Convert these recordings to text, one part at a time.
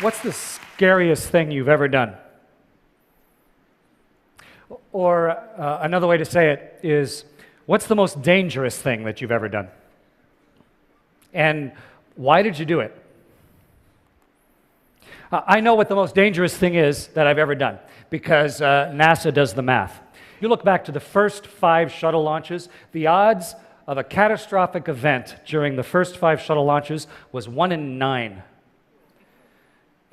What's the scariest thing you've ever done? Or another way to say it is, what's the most dangerous thing that you've ever done? And why did you do it? I know what the most dangerous thing is that I've ever done, because NASA does the math. You look back to the first 5 shuttle launches, the odds of a catastrophic event during the first 5 shuttle launches was 1 in 9.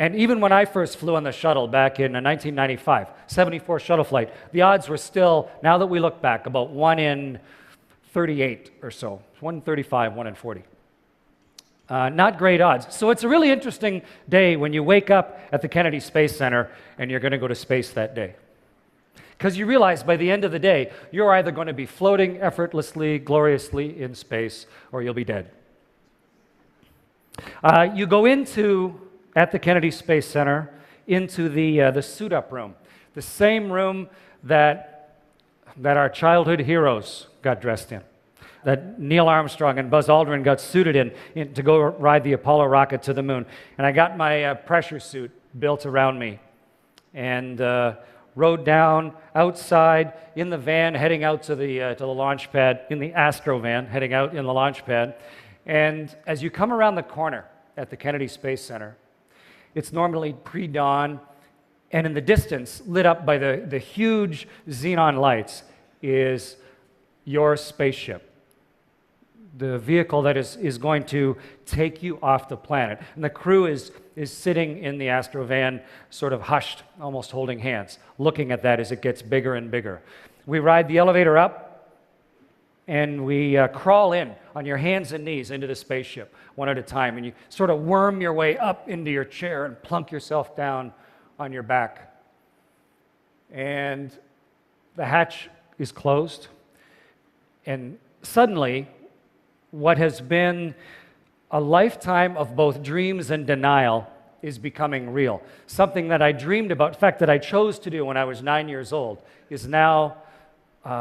And even when I first flew on the shuttle back in 1995, 74 shuttle flight, the odds were still, now that we look back, about 1 in 38 or so, 1 in 35, 1 in 40. Not great odds. So it's a really interesting day when you wake up at the Kennedy Space Center and you're going to go to space that day. Because you realize by the end of the day, you're either going to be floating effortlessly, gloriously in space, or you'll be dead. You go at the Kennedy Space Center, into the suit-up room, the same room that our childhood heroes got dressed in, that Neil Armstrong and Buzz Aldrin got suited in to go ride the Apollo rocket to the moon. And I got my pressure suit built around me and rode down outside in the van heading out to the launch pad, in the Astro van heading out in the launch pad. And as you come around the corner at the Kennedy Space Center, it's normally pre-dawn, and in the distance, lit up by the huge xenon lights, is your spaceship, the vehicle that is going to take you off the planet. And the crew is sitting in the Astrovan, sort of hushed, almost holding hands, looking at that as it gets bigger and bigger. We ride the elevator up, and we crawl in on your hands and knees into the spaceship, one at a time, and you sort of worm your way up into your chair and plunk yourself down on your back. And the hatch is closed, and suddenly, what has been a lifetime of both dreams and denial is becoming real. Something that I dreamed about, in fact, that I chose to do when I was 9 years old, is now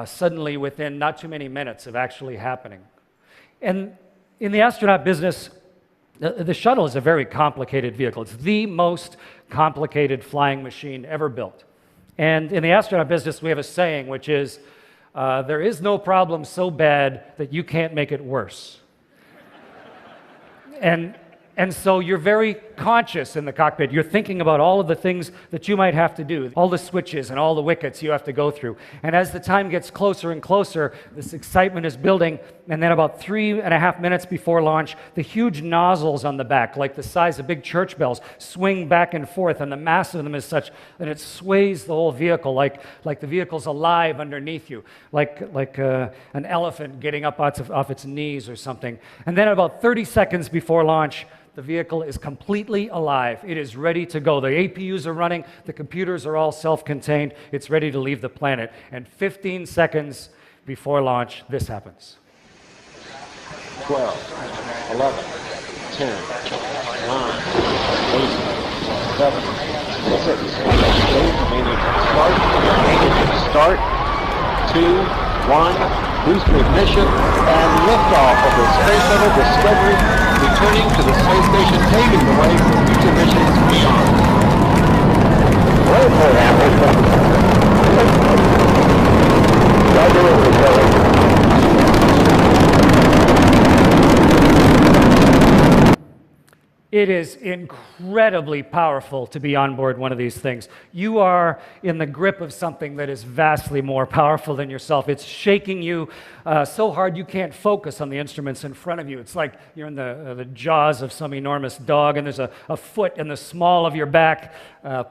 suddenly within not too many minutes of actually happening. And in the astronaut business, the shuttle is a very complicated vehicle. It's the most complicated flying machine ever built. And in the astronaut business, we have a saying, which is, there is no problem so bad that you can't make it worse. And so you're very conscious in the cockpit. You're thinking about all of the things that you might have to do, all the switches and all the wickets you have to go through. And as the time gets closer and closer, this excitement is building. And then about 3.5 minutes before launch, the huge nozzles on the back, like the size of big church bells, swing back and forth. And the mass of them is such that it sways the whole vehicle, like the vehicle's alive underneath you, like an elephant getting up off its knees or something. And then about 30 seconds before launch, the vehicle is completely alive. It is ready to go. The APUs are running. The computers are all self-contained. It's ready to leave the planet. And 15 seconds before launch, this happens. 12, 11, 10, 9, 8, 7, 6, 5, start, 2, 1, booster ignition, and liftoff of the Space Shuttle Discovery, returning to the space station, paving the way for future missions beyond. Roll for It is incredibly powerful to be on board one of these things. You are in the grip of something that is vastly more powerful than yourself. It's shaking you so hard you can't focus on the instruments in front of you. It's like you're in the jaws of some enormous dog, and there's a foot in the small of your back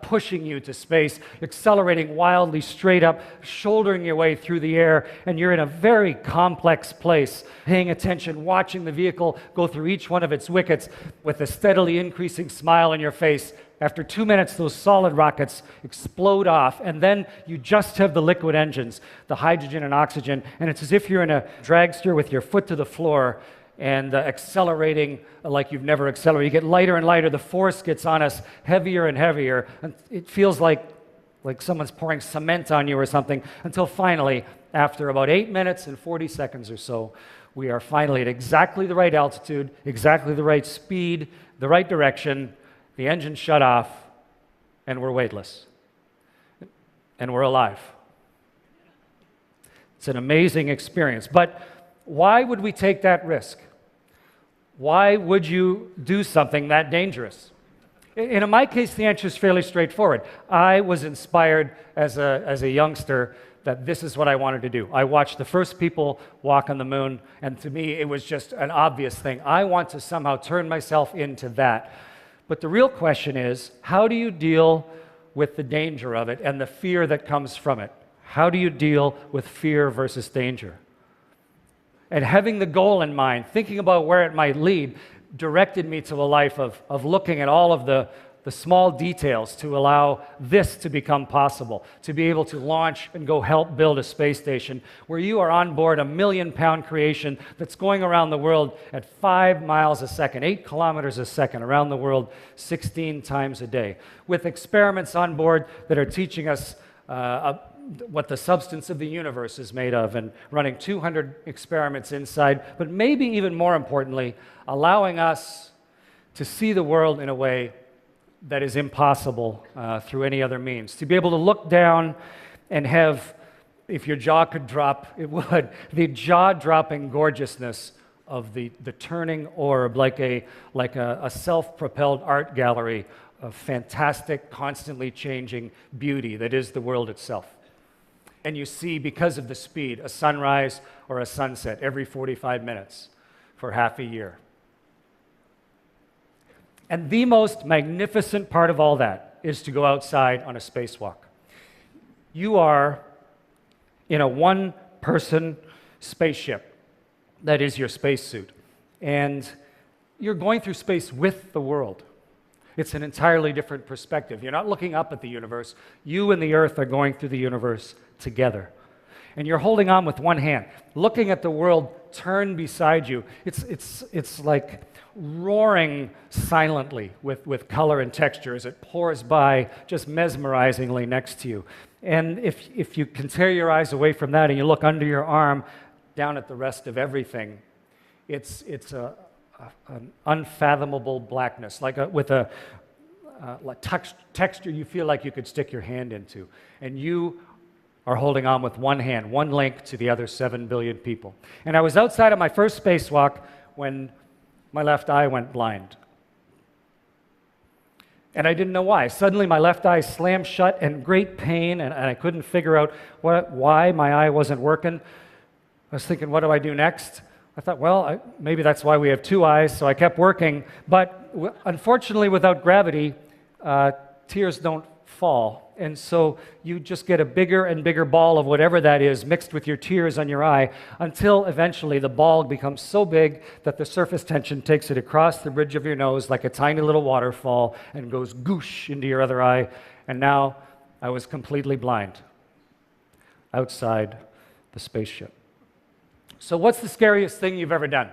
pushing you to space, accelerating wildly straight up, shouldering your way through the air, and you're in a very complex place, paying attention, watching the vehicle go through each one of its wickets with a steadily increasing smile on your face. After 2 minutes, those solid rockets explode off, and then you just have the liquid engines, the hydrogen and oxygen, and it's as if you're in a dragster with your foot to the floor and accelerating like you've never accelerated. You get lighter and lighter. The force gets on us heavier and heavier, and it feels like someone's pouring cement on you or something, until finally, after about 8 minutes and 40 seconds or so, we are finally at exactly the right altitude, exactly the right speed, the right direction, the engine shut off, and we're weightless. And we're alive. It's an amazing experience. But why would we take that risk? Why would you do something that dangerous? In my case, the answer is fairly straightforward. I was inspired as a youngster that this is what I wanted to do. I watched the first people walk on the moon, and to me, it was just an obvious thing. I want to somehow turn myself into that. But the real question is, how do you deal with the danger of it and the fear that comes from it? How do you deal with fear versus danger? And having the goal in mind, thinking about where it might lead, directed me to a life of looking at all of the small details to allow this to become possible, to be able to launch and go help build a space station where you are on board a 1 million-pound creation that's going around the world at 5 miles a second, 8 kilometers a second, around the world 16 times a day, with experiments on board that are teaching us what the substance of the universe is made of, and running 200 experiments inside, but maybe even more importantly, allowing us to see the world in a way that is impossible through any other means. To be able to look down and have, if your jaw could drop, it would, the jaw-dropping gorgeousness of the turning orb, like a self-propelled art gallery of fantastic, constantly changing beauty that is the world itself. And you see, because of the speed, a sunrise or a sunset every 45 minutes for half a year. And the most magnificent part of all that is to go outside on a spacewalk. You are in a one-person spaceship that is your spacesuit, and you're going through space with the world. It's an entirely different perspective. You're not looking up at the universe. You and the Earth are going through the universe together. And you're holding on with one hand, looking at the world turn beside you. It's like roaring silently with color and texture as it pours by just mesmerizingly next to you. And if you can tear your eyes away from that and you look under your arm down at the rest of everything, it's an unfathomable blackness, with a texture you feel like you could stick your hand into. And you are holding on with one hand, one link to the other 7 billion people. And I was outside of my first spacewalk when my left eye went blind. And I didn't know why. Suddenly my left eye slammed shut in great pain, and I couldn't figure out why my eye wasn't working. I was thinking, what do I do next? I thought, well, maybe that's why we have 2 eyes, so I kept working. But unfortunately, without gravity, tears don't fall. And so you just get a bigger and bigger ball of whatever that is mixed with your tears on your eye until eventually the ball becomes so big that the surface tension takes it across the bridge of your nose like a tiny little waterfall and goes goosh into your other eye. And now I was completely blind outside the spaceship. So what's the scariest thing you've ever done?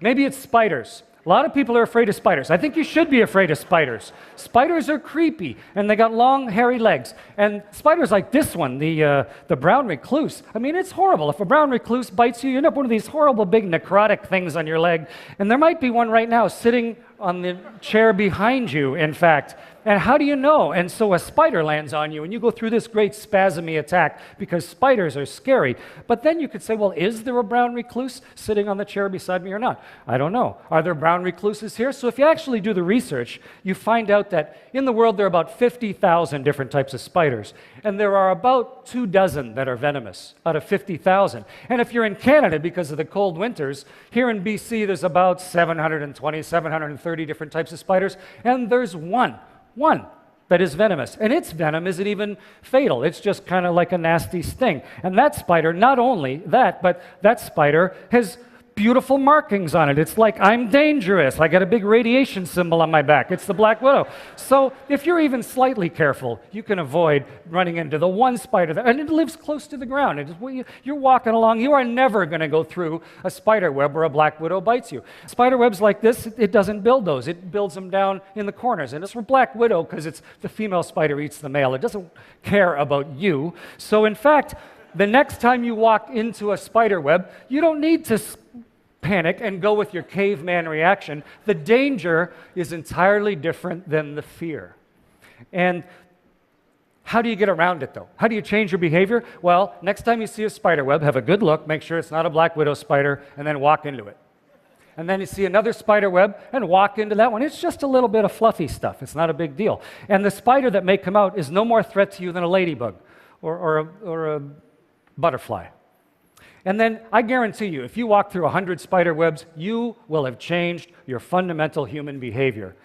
Maybe it's spiders. A lot of people are afraid of spiders. I think you should be afraid of spiders. Spiders are creepy, and they got long, hairy legs. And spiders like this one, the brown recluse, I mean, it's horrible. If a brown recluse bites you, you end up with one of these horrible big necrotic things on your leg. And there might be one right now sitting on the chair behind you, in fact. And how do you know? And so a spider lands on you, and you go through this great spasmy attack because spiders are scary. But then you could say, well, is there a brown recluse sitting on the chair beside me or not? I don't know. Are there brown recluses here? So if you actually do the research, you find out that in the world there are about 50,000 different types of spiders. And there are about 24 that are venomous out of 50,000. And if you're in Canada, because of the cold winters, here in BC there's about 720, 730 different types of spiders, and there's one that is venomous. And its venom isn't even fatal. It's just kind of like a nasty sting. And that spider, not only that, but that spider has beautiful markings on it. It's like, I'm dangerous. I got a big radiation symbol on my back. It's the black widow. So if you're even slightly careful, you can avoid running into the one spider that, and it lives close to the ground. You're walking along, you are never going to go through a spider web where a black widow bites you. Spider webs like this, it doesn't build those. It builds them down in the corners. And it's for black widow because it's the female spider eats the male. It doesn't care about you. So in fact, the next time you walk into a spider web, you don't need to panic and go with your caveman reaction. The danger is entirely different than the fear. And how do you get around it, though? How do you change your behavior? Well, next time you see a spider web, have a good look, make sure it's not a black widow spider, and then walk into it. And then you see another spider web and walk into that one. It's just a little bit of fluffy stuff. It's not a big deal. And the spider that may come out is no more threat to you than a ladybug or a butterfly. And then I guarantee you, if you walk through 100 spider webs, you will have changed your fundamental human behavior,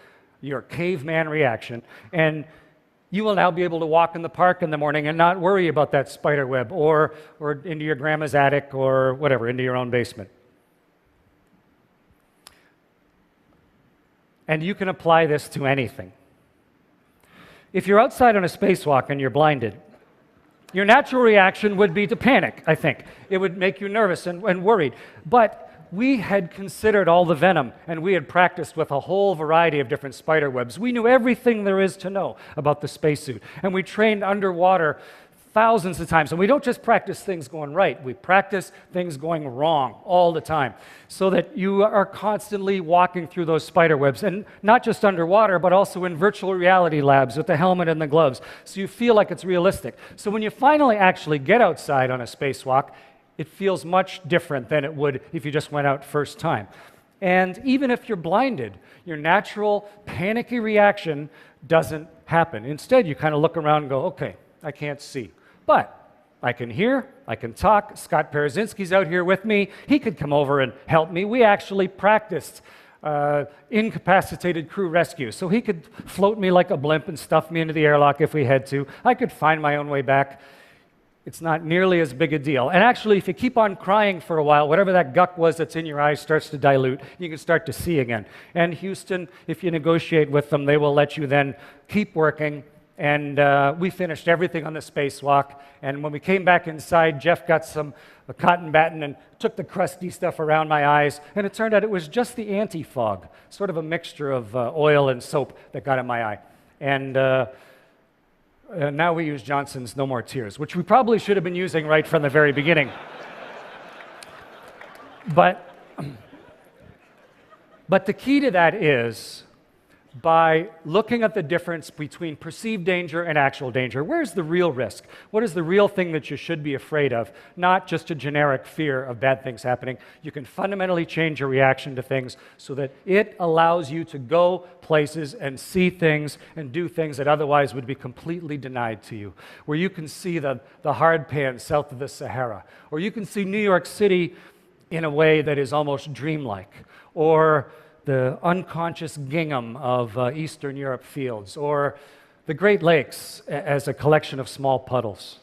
your caveman reaction, and you will now be able to walk in the park in the morning and not worry about that spider web or into your grandma's attic or whatever, into your own basement. And you can apply this to anything. If you're outside on a spacewalk and you're blinded, your natural reaction would be to panic, I think. It would make you nervous and worried. But we had considered all the venom, and we had practiced with a whole variety of different spider webs. We knew everything there is to know about the spacesuit, and we trained underwater thousands of times. And we don't just practice things going right, we practice things going wrong all the time, so that you are constantly walking through those spider webs, and not just underwater, but also in virtual reality labs with the helmet and the gloves, so you feel like it's realistic. So when you finally actually get outside on a spacewalk, it feels much different than it would if you just went out first time. And even if you're blinded, your natural panicky reaction doesn't happen. Instead, you kind of look around and go, okay, I can't see, but I can hear, I can talk. Scott Perezinski's out here with me. He could come over and help me. We actually practiced incapacitated crew rescue, so he could float me like a blimp and stuff me into the airlock if we had to. I could find my own way back. It's not nearly as big a deal. And actually, if you keep on crying for a while, whatever that guck was that's in your eyes starts to dilute, you can start to see again. And Houston, if you negotiate with them, they will let you then keep working. And we finished everything on the spacewalk. And when we came back inside, Jeff got a cotton batton and took the crusty stuff around my eyes. And it turned out it was just the anti-fog, sort of a mixture of oil and soap that got in my eye. And now we use Johnson's No More Tears, which we probably should have been using right from the very beginning. But the key to that is by looking at the difference between perceived danger and actual danger. Where's the real risk? What is the real thing that you should be afraid of? Not just a generic fear of bad things happening. You can fundamentally change your reaction to things so that it allows you to go places and see things and do things that otherwise would be completely denied to you. Where you can see the hard pan south of the Sahara, or you can see New York City in a way that is almost dreamlike, or the unconscious gingham of Eastern Europe fields, or the Great Lakes as a collection of small puddles.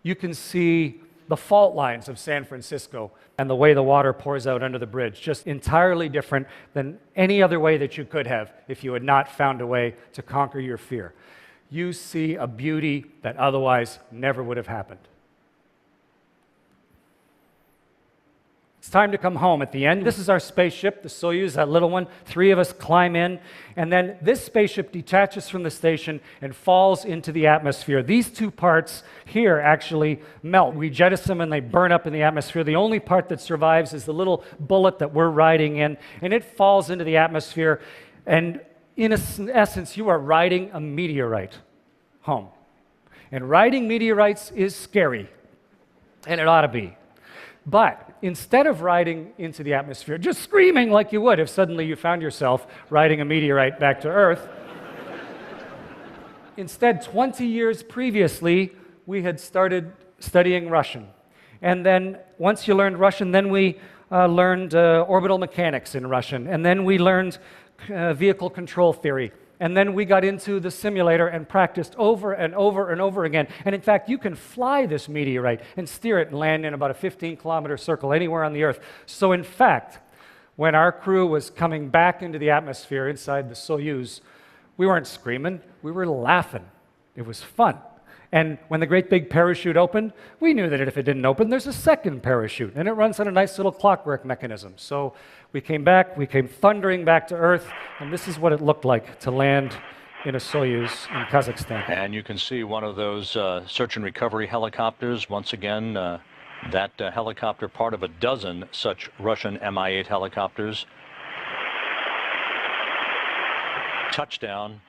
You can see the fault lines of San Francisco and the way the water pours out under the bridge, just entirely different than any other way that you could have if you had not found a way to conquer your fear. You see a beauty that otherwise never would have happened. It's time to come home at the end. This is our spaceship, the Soyuz, that little one. 3 of us climb in, and then this spaceship detaches from the station and falls into the atmosphere. These 2 parts here actually melt. We jettison them and they burn up in the atmosphere. The only part that survives is the little bullet that we're riding in, and it falls into the atmosphere. And in essence, you are riding a meteorite home. And riding meteorites is scary, and it ought to be. But instead of riding into the atmosphere, just screaming like you would if suddenly you found yourself riding a meteorite back to Earth, instead, 20 years previously, we had started studying Russian. And then once you learned Russian, then we learned orbital mechanics in Russian. And then we learned vehicle control theory. And then we got into the simulator and practiced over and over and over again. And in fact, you can fly this meteorite and steer it and land in about a 15-kilometer circle anywhere on the Earth. So in fact, when our crew was coming back into the atmosphere inside the Soyuz, we weren't screaming, we were laughing. It was fun. And when the great big parachute opened, we knew that if it didn't open, there's a second parachute, and it runs on a nice little clockwork mechanism. So we came back, we came thundering back to Earth, and this is what it looked like to land in a Soyuz in Kazakhstan. And you can see one of those search and recovery helicopters once again That helicopter, part of a dozen such Russian Mi-8 helicopters. Touchdown,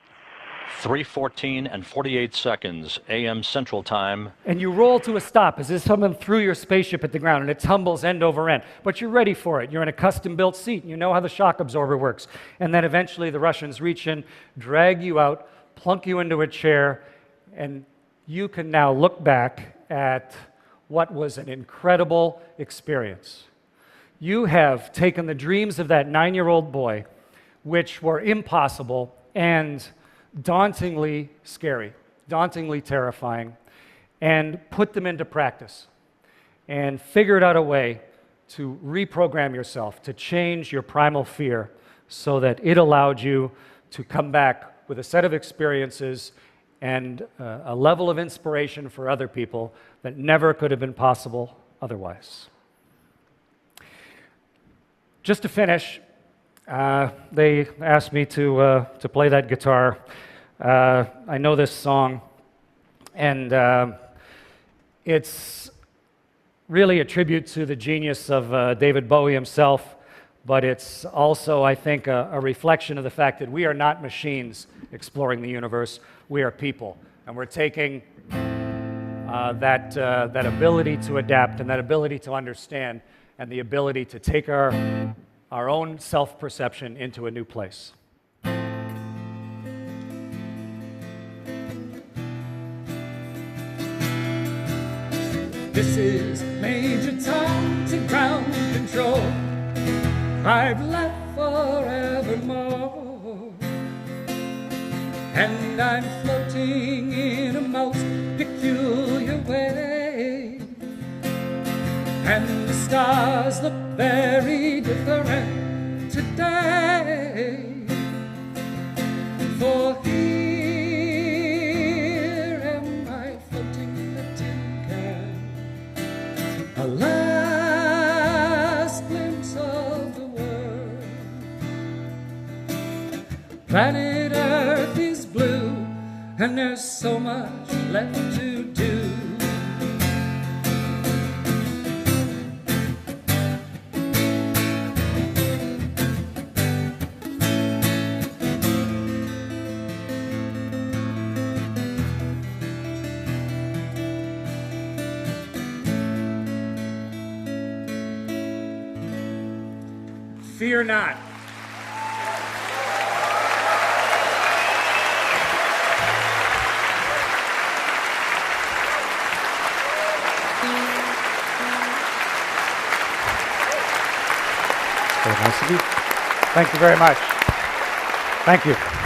3:14 and 48 seconds, a.m. Central Time. And you roll to a stop as if someone threw your spaceship at the ground and it tumbles end over end. But you're ready for it. You're in a custom-built seat. And you know how the shock absorber works. And then eventually the Russians reach in, drag you out, plunk you into a chair, and you can now look back at what was an incredible experience. You have taken the dreams of that 9-year-old boy, which were impossible and dauntingly scary, dauntingly terrifying, and put them into practice and figured out a way to reprogram yourself, to change your primal fear so that it allowed you to come back with a set of experiences and a level of inspiration for other people that never could have been possible otherwise. Just to finish, they asked me to play that guitar. I know this song, and it's really a tribute to the genius of David Bowie himself, but it's also, I think, a reflection of the fact that we are not machines exploring the universe. We are people, and we're taking that ability to adapt and that ability to understand and the ability to take our own self-perception into a new place. This is Major Tom to ground control. I've left forevermore, and I'm floating in a most peculiar way, and the stars look very different today. For here am I floating in a tin can, a last glimpse of the world. Planet Earth is blue, and there's so much left to do. Fear not. Very nice of you. Thank you very much. Thank you.